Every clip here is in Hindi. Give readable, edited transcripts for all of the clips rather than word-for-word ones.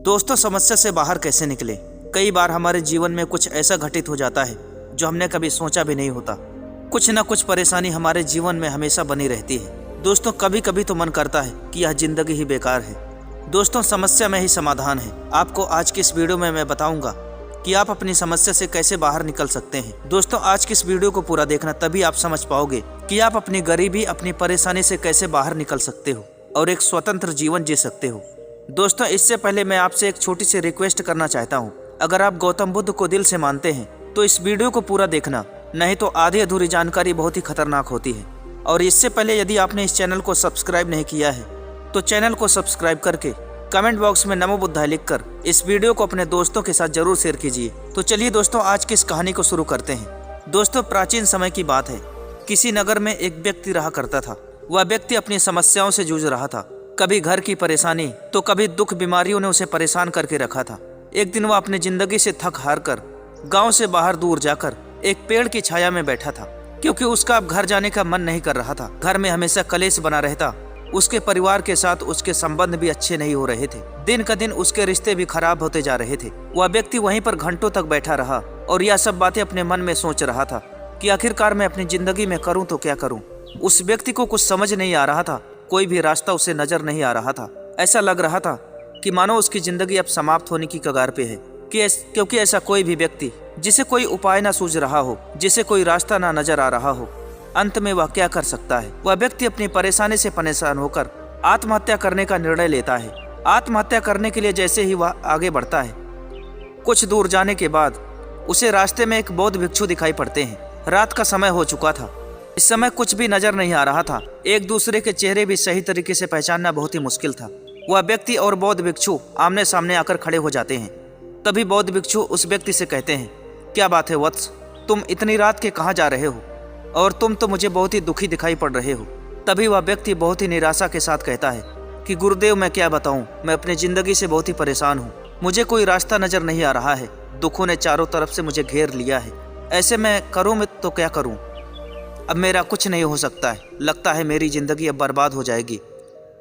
दोस्तों, समस्या से बाहर कैसे निकले। कई बार हमारे जीवन में कुछ ऐसा घटित हो जाता है जो हमने कभी सोचा भी नहीं होता। कुछ ना कुछ परेशानी हमारे जीवन में हमेशा बनी रहती है। दोस्तों, कभी कभी तो मन करता है कि यह जिंदगी ही बेकार है। दोस्तों, समस्या में ही समाधान है। आपको आज की इस वीडियो में मैं बताऊंगा कि आप अपनी समस्या से कैसे बाहर निकल सकते हैं। दोस्तों, आज की इस वीडियो को पूरा देखना, तभी आप समझ पाओगे कि आप अपनी गरीबी, अपनी परेशानी से कैसे बाहर निकल सकते हो और एक स्वतंत्र जीवन जी सकते हो। दोस्तों, इससे पहले मैं आपसे एक छोटी सी रिक्वेस्ट करना चाहता हूँ। अगर आप गौतम बुद्ध को दिल से मानते हैं तो इस वीडियो को पूरा देखना, नहीं तो आधी अधूरी जानकारी बहुत ही खतरनाक होती है। और इससे पहले यदि आपने इस चैनल को सब्सक्राइब नहीं किया है तो चैनल को सब्सक्राइब करके कमेंट बॉक्स में नमो बुद्धाय लिखकर इस वीडियो को अपने दोस्तों के साथ जरूर शेयर कीजिए। तो चलिए दोस्तों, आज की इस कहानी को शुरू करते हैं। दोस्तों, प्राचीन समय की बात है। किसी नगर में एक व्यक्ति रहा करता था। वह व्यक्ति अपनी समस्याओं से जूझ रहा था। कभी घर की परेशानी तो कभी दुख बीमारियों ने उसे परेशान करके रखा था। एक दिन वह अपनी जिंदगी से थक हार कर गाँव से बाहर दूर जाकर एक पेड़ की छाया में बैठा था, क्योंकि उसका अब घर जाने का मन नहीं कर रहा था। घर में हमेशा कलेश बना रहता। उसके परिवार के साथ उसके संबंध भी अच्छे नहीं हो रहे थे। दिन का दिन उसके रिश्ते भी खराब होते जा रहे थे। वह व्यक्ति वहीं पर घंटों तक बैठा रहा और यह सब बातें अपने मन में सोच रहा था कि आखिरकार मैं अपनी जिंदगी में करूं तो क्या करूं। उस व्यक्ति को कुछ समझ नहीं आ रहा था। कोई भी रास्ता उसे नजर नहीं आ रहा था। ऐसा लग रहा था कि मानो उसकी जिंदगी अब समाप्त होने की कगार पे है, क्योंकि ऐसा कोई भी व्यक्ति जिसे कोई उपाय ना सूझ रहा हो, जिसे कोई रास्ता ना नजर आ रहा हो, अंत में वह क्या कर सकता है। वह व्यक्ति अपनी परेशानी से परेशान होकर आत्महत्या करने का निर्णय लेता है। आत्महत्या करने के लिए जैसे ही वह आगे बढ़ता है, कुछ दूर जाने के बाद उसे रास्ते में एक बौद्ध भिक्षु दिखाई पड़ते हैं। रात का समय हो चुका था। इस समय कुछ भी नजर नहीं आ रहा था। एक दूसरे के चेहरे भी सही तरीके से पहचानना बहुत ही मुश्किल था। वह व्यक्ति और बौद्ध भिक्षु आमने सामने आकर खड़े हो जाते हैं। तभी बौद्ध भिक्षु उस व्यक्ति से कहते हैं, क्या बात है वत्स, तुम इतनी रात के कहाँ जा रहे हो और तुम तो मुझे बहुत ही दुखी दिखाई पड़ रहे हो। तभी वह व्यक्ति बहुत ही निराशा के साथ कहता है कि गुरुदेव, मैं क्या बताऊं, मैं अपनी जिंदगी से बहुत ही परेशान हूँ। मुझे कोई रास्ता नजर नहीं आ रहा है। दुखों ने चारों तरफ से मुझे घेर लिया है। ऐसे मैं करूँ मैं तो क्या करूँ। अब मेरा कुछ नहीं हो सकता है। लगता है मेरी जिंदगी अब बर्बाद हो जाएगी।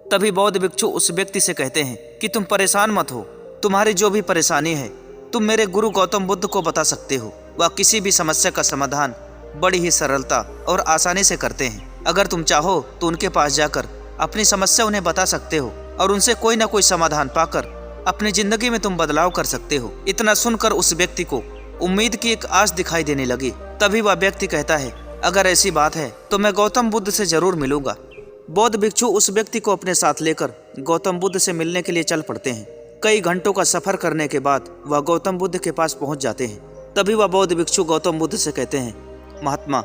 तभी बौद्ध भिक्षु उस व्यक्ति से कहते हैं कि तुम परेशान मत हो। तुम्हारी जो भी परेशानी है तुम मेरे गुरु गौतम बुद्ध को बता सकते हो। वह किसी भी समस्या का समाधान बड़ी ही सरलता और आसानी से करते हैं। अगर तुम चाहो तो उनके पास जाकर अपनी समस्या उन्हें बता सकते हो और उनसे कोई ना कोई समाधान पाकर अपनी जिंदगी में तुम बदलाव कर सकते हो। इतना सुनकर उस व्यक्ति को उम्मीद की एक आस दिखाई देने लगी। तभी वह व्यक्ति कहता है, अगर ऐसी बात है तो मैं गौतम बुद्ध से जरूर मिलूंगा। बौद्ध भिक्षु उस व्यक्ति को अपने साथ लेकर गौतम बुद्ध से मिलने के लिए चल पड़ते हैं। कई घंटों का सफर करने के बाद वह गौतम बुद्ध के पास पहुंच जाते हैं। तभी वह बौद्ध भिक्षु गौतम बुद्ध से कहते हैं, महात्मा,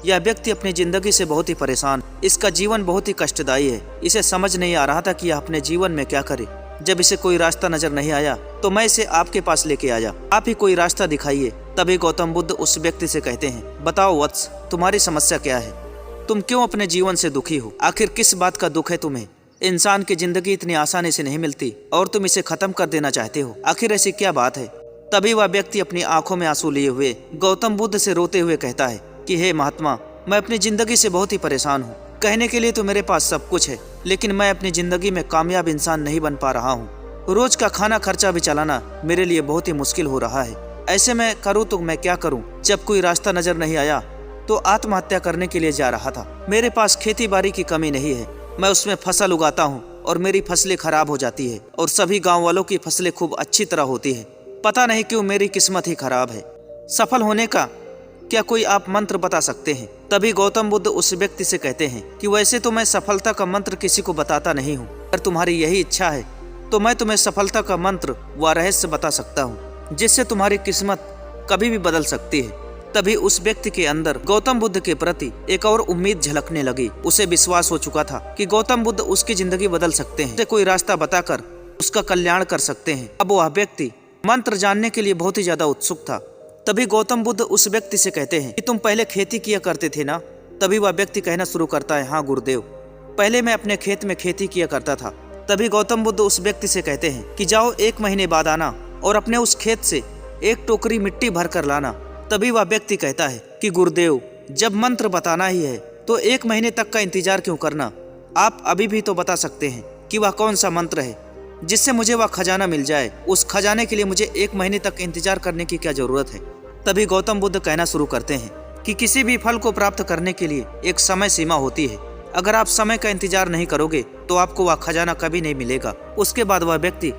यह व्यक्ति अपनी जिंदगी से बहुत ही परेशान, इसका जीवन बहुत ही कष्टदायी है। इसे समझ नहीं आ रहा था कि यह अपने जीवन में क्या करे। जब इसे कोई रास्ता नजर नहीं आया तो मैं इसे आपके पास लेके आया। आप ही कोई रास्ता दिखाइए। तभी गौतम बुद्ध उस व्यक्ति से कहते हैं, बताओ वत्स, तुम्हारी समस्या क्या है। तुम क्यों अपने जीवन से दुखी हो। आखिर किस बात का दुख है तुम्हें। इंसान की जिंदगी इतनी आसानी से नहीं मिलती और तुम इसे खत्म कर देना चाहते हो। आखिर ऐसी क्या बात है। तभी वह व्यक्ति अपनी आंखों में आंसू लिए हुए गौतम बुद्ध से रोते हुए कहता है कि हे महात्मा, मैं अपनी जिंदगी से बहुत ही परेशान हूँ। कहने के लिए तो मेरे पास सब कुछ है, लेकिन मैं अपनी जिंदगी में कामयाब इंसान नहीं बन पा रहा हूँ। रोज का खाना खर्चा भी चलाना मेरे लिए बहुत ही मुश्किल हो रहा है। ऐसे में करूँ तो मैं क्या करूँ। जब कोई रास्ता नजर नहीं आया तो आत्महत्या करने के लिए जा रहा था। मेरे पास खेती बाड़ी की कमी नहीं है। मैं उसमें फसल उगाता हूँ और मेरी फसलें खराब हो जाती है और सभी गाँव वालों की फसलें खूब अच्छी तरह होती है। पता नहीं क्यों मेरी किस्मत ही खराब है। सफल होने का क्या कोई आप मंत्र बता सकते हैं। तभी गौतम बुद्ध उस व्यक्ति से कहते हैं कि वैसे तो मैं सफलता का मंत्र किसी को बताता नहीं हूँ, अगर तुम्हारी यही इच्छा है तो मैं तुम्हें सफलता का मंत्र व रहस्य बता सकता हूँ, जिससे तुम्हारी किस्मत कभी भी बदल सकती है। तभी उस व्यक्ति के अंदर गौतम बुद्ध के प्रति एक और उम्मीद झलकने लगी। उसे विश्वास हो चुका था कि गौतम बुद्ध उसकी जिंदगी बदल सकते हैं, उसे कोई रास्ता बताकर उसका कल्याण कर सकते हैं। अब वह व्यक्ति मंत्र जानने के लिए बहुत ही ज्यादा उत्सुक था। तभी गौतम बुद्ध उस व्यक्ति से कहते हैं कि तुम पहले खेती किया करते थे ना। तभी वह व्यक्ति कहना शुरू करता है, हाँ गुरुदेव, पहले मैं अपने खेत में खेती किया करता था। तभी गौतम बुद्ध उस व्यक्ति से कहते हैं कि जाओ 1 महीने बाद आना और अपने उस खेत से 1 टोकरी मिट्टी भर कर लाना। तभी वह व्यक्ति कहता है कि गुरुदेव, जब मंत्र बताना ही है तो 1 महीने तक का इंतजार क्यों करना। आप अभी भी तो बता सकते हैं कि वह कौन सा मंत्र है। जिससे मुझे वह खजाना मिल जाए। उस खजाने के लिए मुझे 1 महीने तक इंतजार करने की क्या जरूरत है। तभी गौतम बुद्ध कहना शुरू करते हैं कि किसी भी फल को प्राप्त करने के लिए एक समय सीमा होती है। अगर आप समय का इंतजार नहीं करोगे तो आपको वह खजाना कभी नहीं मिलेगा। उसके बाद वह व्यक्ति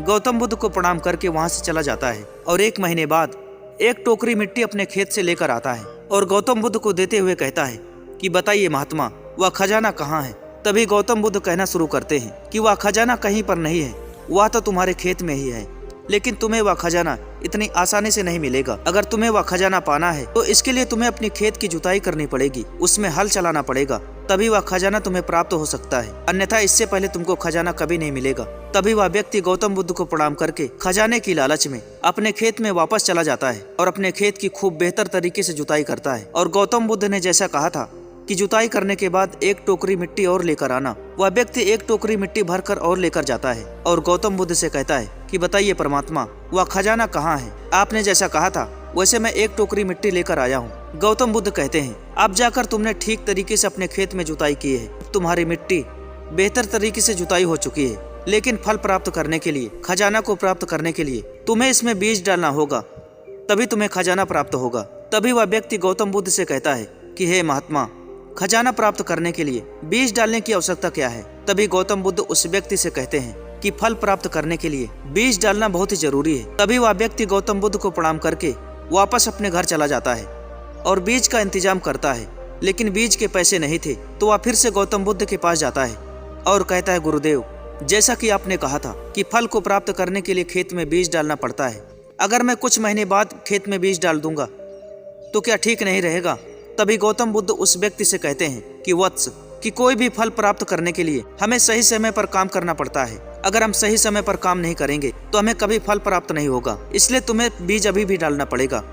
गौतम बुद्ध को प्रणाम करके वहां से चला जाता है और 1 महीने बाद एक टोकरी मिट्टी अपने खेत से लेकर आता है और गौतम बुद्ध को देते हुए कहता है कि बताइए महात्मा, वह खजाना कहाँ है। तभी गौतम बुद्ध कहना शुरू करते हैं कि वह खजाना कहीं पर नहीं है, वह तो तुम्हारे खेत में ही है, लेकिन तुम्हें वह खजाना इतनी आसानी से नहीं मिलेगा। अगर तुम्हें वह खजाना पाना है तो इसके लिए तुम्हें अपनी खेत की जुताई करनी पड़ेगी, उसमें हल चलाना पड़ेगा, तभी वह खजाना तुम्हें प्राप्त हो सकता है, अन्यथा इससे पहले तुमको खजाना कभी नहीं मिलेगा। तभी वह व्यक्ति गौतम बुद्ध को प्रणाम करके खजाने की लालच में अपने खेत में वापस चला जाता है और अपने खेत की खूब बेहतर तरीके से जुताई करता है। और गौतम बुद्ध ने जैसा कहा था कि जुताई करने के बाद 1 टोकरी मिट्टी और लेकर आना, वह व्यक्ति 1 टोकरी मिट्टी भरकर और लेकर जाता है और गौतम बुद्ध से कहता है कि बताइए परमात्मा, वह खजाना कहाँ है। आपने जैसा कहा था वैसे मैं 1 टोकरी मिट्टी लेकर आया हूँ। गौतम बुद्ध कहते हैं अब जाकर तुमने ठीक तरीके से अपने खेत में जुताई की है, तुम्हारी मिट्टी बेहतर तरीके से जुताई हो चुकी है, लेकिन फल प्राप्त करने के लिए, खजाना को प्राप्त करने के लिए तुम्हें इसमें बीज डालना होगा, तभी तुम्हें खजाना प्राप्त होगा। तभी वह व्यक्ति गौतम बुद्ध से कहता है कि हे महात्मा, खजाना प्राप्त करने के लिए बीज डालने की आवश्यकता क्या है। तभी गौतम बुद्ध उस व्यक्ति से कहते हैं कि फल प्राप्त करने के लिए बीज डालना बहुत ही जरूरी है। तभी वह व्यक्ति गौतम बुद्ध को प्रणाम करके वापस अपने घर चला जाता है और बीज का इंतजाम करता है, लेकिन बीज के पैसे नहीं थे तो वह फिर से गौतम बुद्ध के पास जाता है और कहता है गुरुदेव, जैसा कि आपने कहा था कि फल को प्राप्त करने के लिए खेत में बीज डालना पड़ता है, अगर मैं कुछ महीने बाद खेत में बीज डाल दूंगा तो क्या ठीक नहीं रहेगा। तभी गौतम बुद्ध उस व्यक्ति से कहते हैं कि वत्स, कि कोई भी फल प्राप्त करने के लिए हमें सही समय पर काम करना पड़ता है, अगर हम सही समय पर काम नहीं करेंगे तो हमें कभी फल प्राप्त नहीं होगा, इसलिए तुम्हें बीज अभी भी डालना पड़ेगा,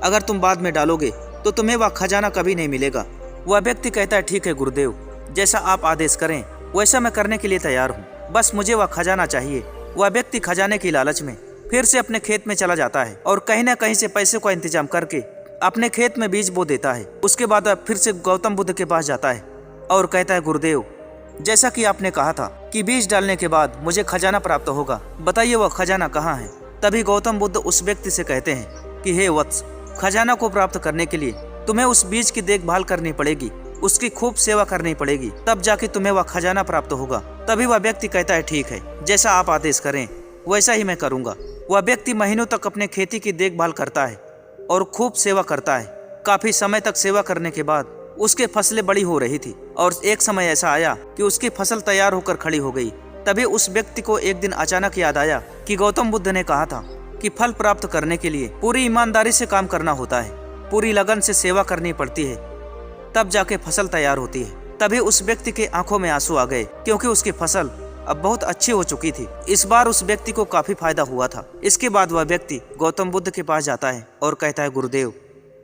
अगर तुम बाद में डालोगे तो तुम्हें वह खजाना कभी नहीं मिलेगा। वह व्यक्ति कहता है ठीक है गुरुदेव, जैसा आप आदेश करें वैसा मैं करने के लिए तैयार हूँ, बस मुझे वह खजाना चाहिए। वह व्यक्ति खजाने की लालच में फिर से अपने खेत में चला जाता है और कहीं न कहीं से पैसे का इंतजाम करके अपने खेत में बीज बो देता है। उसके बाद वह फिर से गौतम बुद्ध के पास जाता है और कहता है गुरुदेव, जैसा कि आपने कहा था कि बीज डालने के बाद मुझे खजाना प्राप्त होगा, बताइए वह खजाना कहाँ है। तभी गौतम बुद्ध उस व्यक्ति से कहते हैं कि हे वत्स, खजाना को प्राप्त करने के लिए तुम्हें उस बीज की देखभाल करनी पड़ेगी, उसकी खूब सेवा करनी पड़ेगी, तब जाके तुम्हें वह खजाना प्राप्त होगा। तभी वह व्यक्ति कहता है ठीक है, जैसा आप आदेश करें वैसा ही मैं करूँगा। वह व्यक्ति महीनों तक अपने खेती की देखभाल करता है और खूब सेवा करता है। काफी समय तक सेवा करने के बाद उसके फसलें बड़ी हो रही थी और एक समय ऐसा आया कि उसकी फसल तैयार होकर खड़ी हो गई। तभी उस व्यक्ति को एक दिन अचानक याद आया कि गौतम बुद्ध ने कहा था कि फल प्राप्त करने के लिए पूरी ईमानदारी से काम करना होता है, पूरी लगन से सेवा करनी पड़ती है, तब जाके फसल तैयार होती है। तभी उस व्यक्ति के आंखों में आंसू आ गए क्योंकि उसकी फसल अब बहुत अच्छी हो चुकी थी। इस बार उस व्यक्ति को काफी फायदा हुआ था। इसके बाद वह व्यक्ति गौतम बुद्ध के पास जाता है और कहता है गुरुदेव,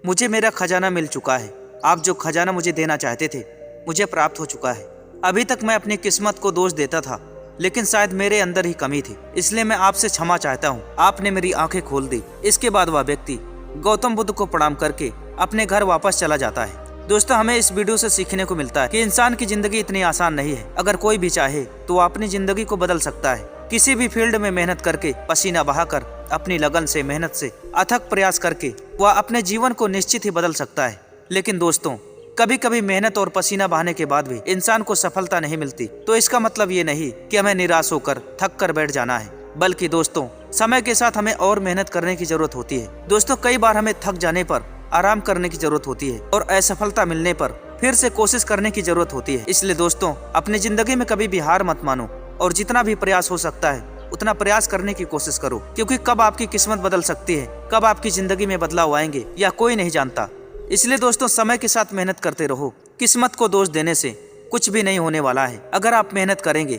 मुझे मेरा खजाना मिल चुका है, आप जो खजाना मुझे देना चाहते थे मुझे प्राप्त हो चुका है। अभी तक मैं अपनी किस्मत को दोष देता था, लेकिन शायद मेरे अंदर ही कमी थी, इसलिए मैं आपसे क्षमा चाहता हूँ, आपने मेरी आंखें खोल दी। इसके बाद वह व्यक्ति गौतम बुद्ध को प्रणाम करके अपने घर वापस चला जाता है। दोस्तों, हमें इस वीडियो से सीखने को मिलता है कि इंसान की जिंदगी इतनी आसान नहीं है। अगर कोई भी चाहे तो वो अपनी जिंदगी को बदल सकता है। किसी भी फील्ड में मेहनत करके, पसीना बहाकर, अपनी लगन से, मेहनत से, अथक प्रयास करके वह अपने जीवन को निश्चित ही बदल सकता है। लेकिन दोस्तों, कभी कभी मेहनत और पसीना बहाने के बाद भी इंसान को सफलता नहीं मिलती, तो इसका मतलब ये नहीं कि हमें निराश होकर थक कर बैठ जाना है, बल्कि दोस्तों समय के साथ हमें और मेहनत करने की जरूरत होती है। दोस्तों, कई बार हमें थक जाने पर आराम करने की जरूरत होती है और असफलता मिलने पर फिर से कोशिश करने की जरूरत होती है। इसलिए दोस्तों, अपनी जिंदगी में कभी भी हार मत मानो और जितना भी प्रयास हो सकता है उतना प्रयास करने की कोशिश करो, क्योंकि कब आपकी किस्मत बदल सकती है, कब आपकी जिंदगी में बदलाव आएंगे या कोई नहीं जानता। इसलिए दोस्तों, समय के साथ मेहनत करते रहो। किस्मत को दोष देने से कुछ भी नहीं होने वाला है। अगर आप मेहनत करेंगे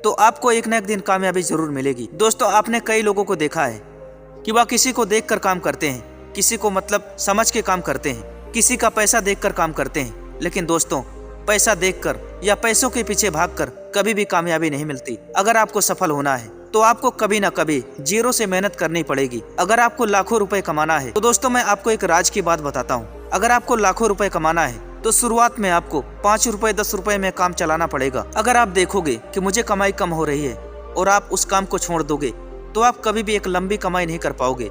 तो आपको एक न एक दिन कामयाबी जरूर मिलेगी। दोस्तों, आपने कई लोगों को देखा है कि वह किसी को देखकर काम करते हैं, किसी को मतलब समझ के काम करते हैं, किसी का पैसा देखकर काम करते हैं। लेकिन दोस्तों, पैसा देखकर या पैसों के पीछे भागकर कभी भी कामयाबी नहीं मिलती। अगर आपको सफल होना है तो आपको कभी ना कभी जीरो से मेहनत करनी पड़ेगी। अगर आपको लाखों रुपए कमाना है तो दोस्तों, मैं आपको एक राज की बात बताता हूँ। अगर आपको लाखों रुपए कमाना है तो शुरुआत में आपको 5 रुपए 10 रुपए में काम चलाना पड़ेगा। अगर आप देखोगे कि मुझे कमाई कम हो रही है और आप उस काम को छोड़ दोगे तो आप कभी भी एक लंबी कमाई नहीं कर पाओगे।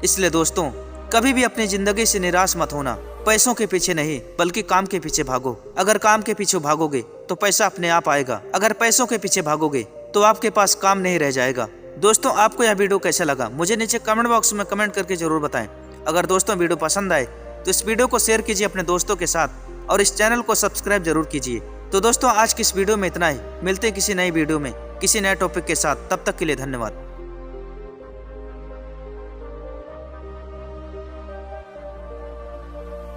इसलिए दोस्तों, कभी भी अपनी जिंदगी से निराश मत होना। पैसों के पीछे नहीं बल्कि काम के पीछे भागो। अगर काम के पीछे भागोगे तो पैसा अपने आप आएगा। अगर पैसों के पीछे भागोगे तो आपके पास काम नहीं रह जाएगा। दोस्तों, आपको यह वीडियो कैसा लगा मुझे नीचे कमेंट बॉक्स में कमेंट करके जरूर बताएं। अगर दोस्तों वीडियो पसंद आए तो इस वीडियो को शेयर कीजिए अपने दोस्तों के साथ और इस चैनल को सब्सक्राइब जरूर कीजिए। तो दोस्तों, आज की इस वीडियो में इतना ही। मिलते हैं किसी नई वीडियो में किसी नए टॉपिक के साथ। तब तक के लिए धन्यवाद।